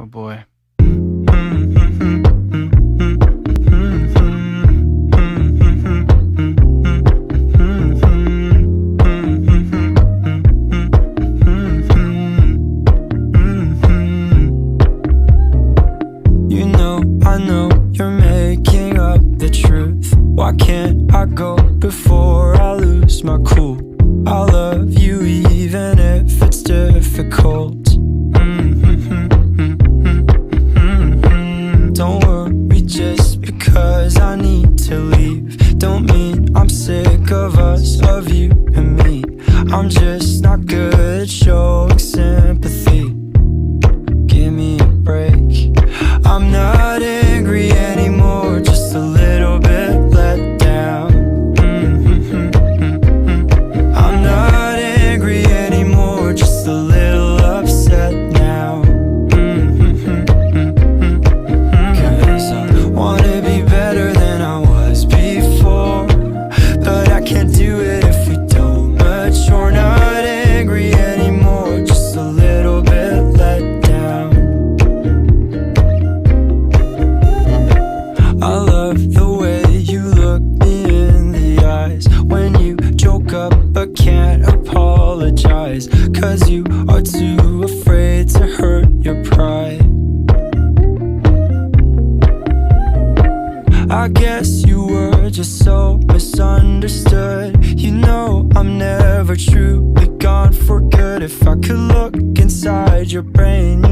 Oh boy. You know, I know you're making up the truth. Why can't I go before I lose my cool? I love you even if it's difficult. Don't worry just because I need to leave. Don't mean I'm sick of us, of you and me. I'm just not good at showing sympathy. Give me a break. I'm not angry anymore, just a little bit let down. I'm not angry anymore, just a little upset now. Cause I wanna be better than I was before, but I can't do it if we don't mature. Not angry anymore, just a little bit let down. I love the way you look me in the eyes when you joke up but can't apologize, cause you are too afraid to hurt your pride. I guess you were just so misunderstood. You know I'm never truly gone for good. If I could look inside your brain,